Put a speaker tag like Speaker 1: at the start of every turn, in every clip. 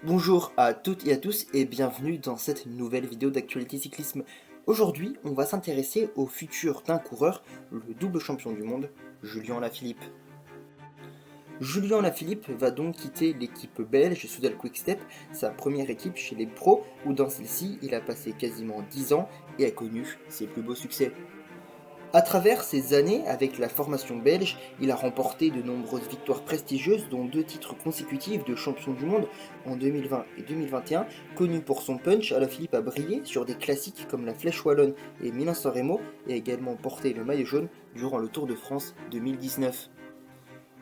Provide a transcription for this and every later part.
Speaker 1: Bonjour à toutes et à tous et bienvenue dans cette nouvelle vidéo d'actualité cyclisme. Aujourd'hui, on va s'intéresser au futur d'un coureur, le double champion du monde, Julian Lafilippe. Julian Lafilippe va donc quitter l'équipe belge Soudal Quick-Step, sa première équipe chez les pros, où dans celle-ci, il a passé quasiment 10 ans et a connu ses plus beaux succès. À travers ces années avec la formation belge, il a remporté de nombreuses victoires prestigieuses, dont 2 titres consécutifs de champion du monde en 2020 et 2021. Connu pour son punch, Alaphilippe a brillé sur des classiques comme la Flèche Wallonne et Milan-San Remo et a également porté le maillot jaune durant le Tour de France 2019.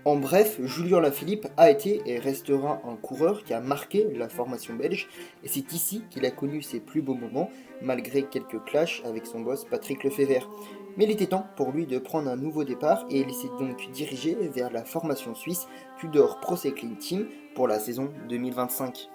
Speaker 1: En bref, Julian Lafilippe a été et restera un coureur qui a marqué la formation belge, et c'est ici qu'il a connu ses plus beaux moments, malgré quelques clashs avec son boss Patrick Lefevere. Mais il était temps pour lui de prendre un nouveau départ, et il s'est donc dirigé vers la formation suisse Tudor Pro Cycling Team pour la saison 2025.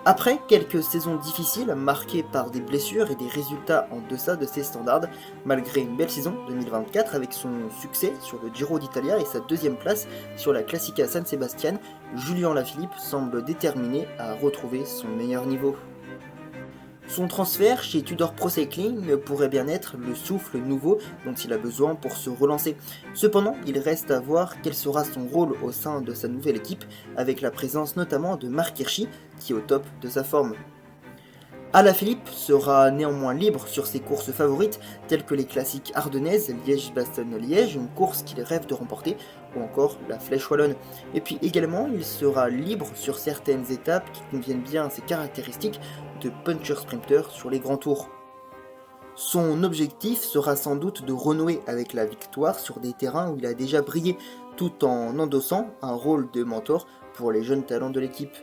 Speaker 1: Après quelques saisons difficiles marquées par des blessures et des résultats en deçà de ses standards, malgré une belle saison 2024 avec son succès sur le Giro d'Italia et sa deuxième place sur la Classica San Sebastian, Julian Lafilippe semble déterminé à retrouver son meilleur niveau. Son transfert chez Tudor Pro Cycling pourrait bien être le souffle nouveau dont il a besoin pour se relancer. Cependant, il reste à voir quel sera son rôle au sein de sa nouvelle équipe, avec la présence notamment de Marc Hirschi, qui est au top de sa forme. Alaphilippe sera néanmoins libre sur ses courses favorites, telles que les classiques ardennaises, Liège-Bastogne-Liège, une course qu'il rêve de remporter, ou encore la Flèche Wallonne. Et puis également, il sera libre sur certaines étapes qui conviennent bien à ses caractéristiques de puncher-sprinter sur les grands tours. Son objectif sera sans doute de renouer avec la victoire sur des terrains où il a déjà brillé, tout en endossant un rôle de mentor pour les jeunes talents de l'équipe.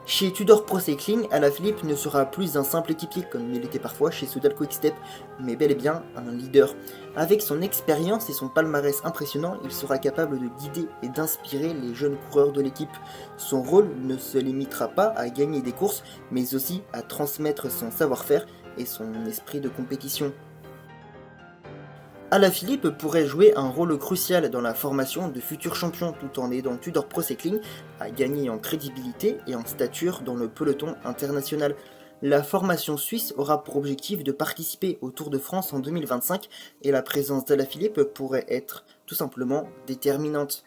Speaker 1: Chez Tudor Pro Cycling, Alaphilippe ne sera plus un simple équipier comme il était parfois chez Soudal Quick-Step, mais bel et bien un leader. Avec son expérience et son palmarès impressionnant, il sera capable de guider et d'inspirer les jeunes coureurs de l'équipe. Son rôle ne se limitera pas à gagner des courses, mais aussi à transmettre son savoir-faire et son esprit de compétition. Alaphilippe pourrait jouer un rôle crucial dans la formation de futurs champions tout en aidant Tudor Pro Cycling à gagner en crédibilité et en stature dans le peloton international. La formation suisse aura pour objectif de participer au Tour de France en 2025 et la présence d'Alaphilippe pourrait être tout simplement déterminante.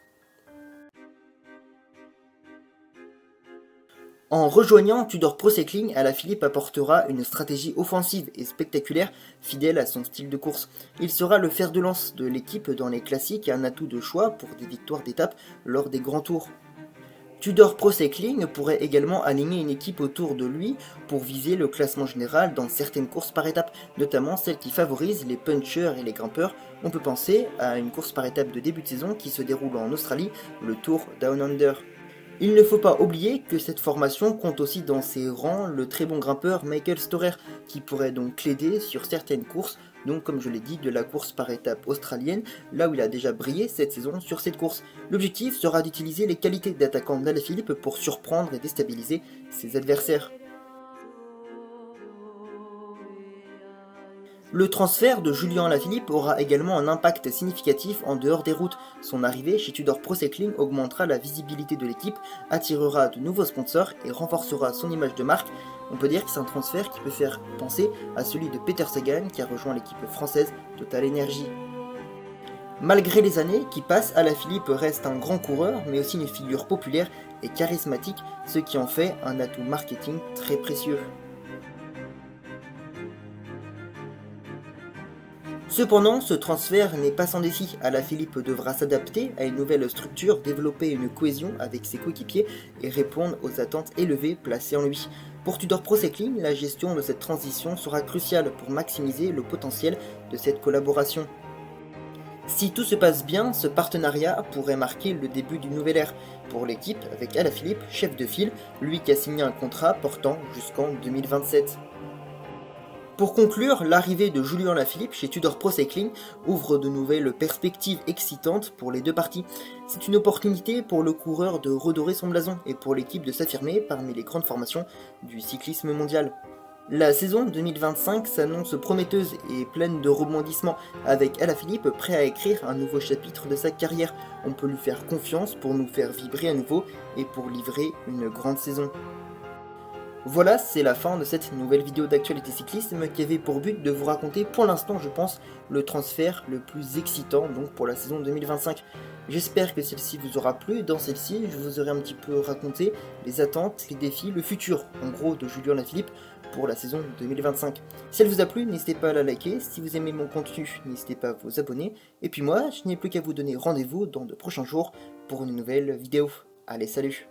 Speaker 1: En rejoignant Tudor Pro Cycling, Alaphilippe apportera une stratégie offensive et spectaculaire fidèle à son style de course. Il sera le fer de lance de l'équipe dans les classiques et un atout de choix pour des victoires d'étape lors des grands tours. Tudor Pro Cycling pourrait également aligner une équipe autour de lui pour viser le classement général dans certaines courses par étape, notamment celles qui favorisent les punchers et les grimpeurs. On peut penser à une course par étape de début de saison qui se déroule en Australie, le Tour Down Under. Il ne faut pas oublier que cette formation compte aussi dans ses rangs le très bon grimpeur Michael Storer, qui pourrait donc l'aider sur certaines courses, donc comme je l'ai dit, de la course par étape australienne, là où il a déjà brillé cette saison sur cette course. L'objectif sera d'utiliser les qualités d'attaquant d'Alaphilippe pour surprendre et déstabiliser ses adversaires. Le transfert de Julian Alaphilippe aura également un impact significatif en dehors des routes. Son arrivée chez Tudor Pro Cycling augmentera la visibilité de l'équipe, attirera de nouveaux sponsors et renforcera son image de marque. On peut dire que c'est un transfert qui peut faire penser à celui de Peter Sagan qui a rejoint l'équipe française Total Energy. Malgré les années qui passent, Alaphilippe reste un grand coureur, mais aussi une figure populaire et charismatique, ce qui en fait un atout marketing très précieux. Cependant, ce transfert n'est pas sans défi. Alaphilippe devra s'adapter à une nouvelle structure, développer une cohésion avec ses coéquipiers et répondre aux attentes élevées placées en lui. Pour Tudor Pro Cycling, la gestion de cette transition sera cruciale pour maximiser le potentiel de cette collaboration. Si tout se passe bien, ce partenariat pourrait marquer le début d'une nouvelle ère pour l'équipe avec Alaphilippe, chef de file, lui qui a signé un contrat portant jusqu'en 2027. Pour conclure, l'arrivée de Julian Lafilippe chez Tudor Pro Cycling ouvre de nouvelles perspectives excitantes pour les deux parties. C'est une opportunité pour le coureur de redorer son blason et pour l'équipe de s'affirmer parmi les grandes formations du cyclisme mondial. La saison 2025 s'annonce prometteuse et pleine de rebondissements, avec Alaphilippe prêt à écrire un nouveau chapitre de sa carrière. On peut lui faire confiance pour nous faire vibrer à nouveau et pour livrer une grande saison. Voilà, c'est la fin de cette nouvelle vidéo d'actualité cyclisme qui avait pour but de vous raconter pour l'instant, je pense, le transfert le plus excitant donc pour la saison 2025. J'espère que celle-ci vous aura plu. Dans celle-ci, je vous aurai un petit peu raconté les attentes, les défis, le futur, en gros, de Julien Alaphilippe pour la saison 2025. Si elle vous a plu, n'hésitez pas à la liker. Si vous aimez mon contenu, n'hésitez pas à vous abonner. Et puis moi, je n'ai plus qu'à vous donner rendez-vous dans de prochains jours pour une nouvelle vidéo. Allez, salut!